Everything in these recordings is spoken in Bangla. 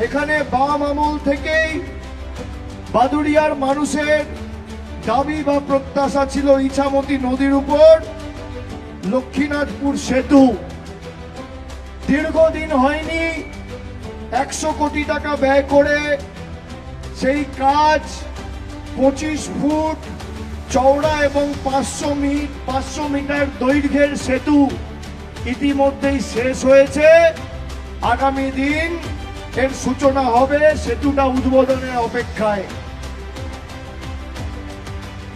এখানে বাম আমল থেকেই বাদুড়িয়ার মানুষের দাবি বা প্রত্যাশা ছিল ইছামতি নদীর উপর লক্ষ্মীনাথপুর সেতু। দীর্ঘদিন হয়নি, 100 কোটি টাকা ব্যয় করে সেই কাজ 25 ফুট চওড়া এবং 500 মিটার দৈর্ঘ্যের সেতু ইতিমধ্যেই শেষ হয়েছে। আগামী দিন এর সূচনা হবে, সেতুটা উদ্বোধনের অপেক্ষায়।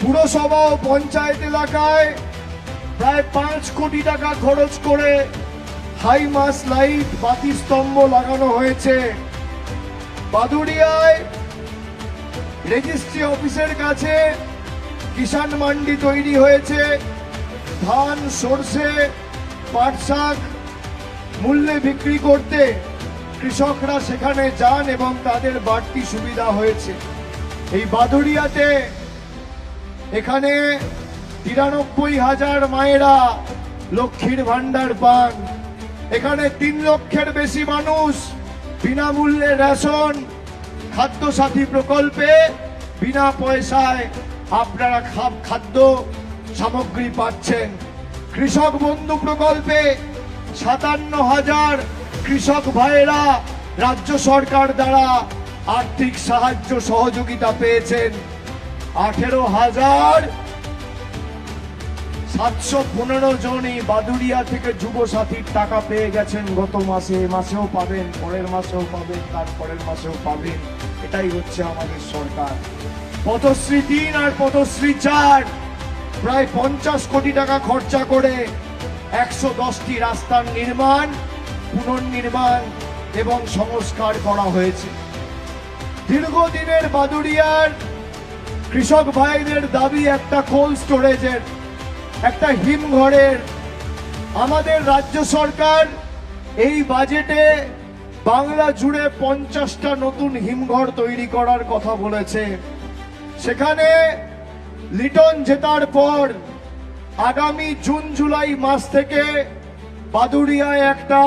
পুরসভা ও পঞ্চায়েত এলাকায় প্রায় 5 কোটি টাকা খরচ করে হাই মাস লাইট বাতি স্তম্ভ লাগানো হয়েছে। বাদুড়িয়ায় রেজিস্ট্রি অফিসের কাছে কিষাণ মান্ডি তৈরি হয়েছে। ধান, সরষে, পাট শাক মূল্যে বিক্রি করতে কৃষকরা সেখানে যান এবং তাদের বাড়তি সুবিধা হয়েছে। এই বাদুড়িয়াতে এখানে 93,000 মায়েরা লক্ষ্মীর ভান্ডার পান। এখানে 3 লক্ষের বেশি মানুষ বিনামূল্যে রেশন, খাদ্য সাথী প্রকল্পে বিনা পয়সায় আপনারা খাদ্য সামগ্রী পাচ্ছেন। কৃষক বন্ধু প্রকল্পে 57,000 কৃষক ভাইয়েরা রাজ্য সরকার দ্বারা আর্থিক সাহায্য সহযোগিতা পেয়েছেন। 18,715 জনই বাদুড়িয়া থেকে যুব সাথীর টাকা পেয়ে গেছেন গত মাসে। মাসেও পাবেন, পরের মাসেও পাবেন, তারপরের মাসেও পাবেন। এটাই হচ্ছে আমাদের সরকার। পথশ্রী 3 আর পথশ্রী 4 প্রায় 50 কোটি টাকা খরচা করে 110টি রাস্তার নির্মাণ, পুনর্নির্মাণ এবং সংস্কার করা হয়েছে। দীর্ঘদিনের বাদুড়িয়ার কৃষক ভাইদের দাবি একটা কোল্ড স্টোরেজের, একটা হিমঘরের। আমাদের রাজ্য সরকার এই বাজেটে বাংলা জুড়ে 50টা নতুন হিমঘর তৈরি করার কথা বলেছে। সেখানে লিটন জেতার পর আগামী জুন জুলাই মাস থেকে বাদুড়িয়ায় একটা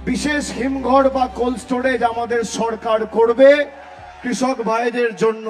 বিশেষ হিমঘর বা কোল্ড স্টোরেজ আমাদের সরকার করবে কৃষক ভাইদের জন্য।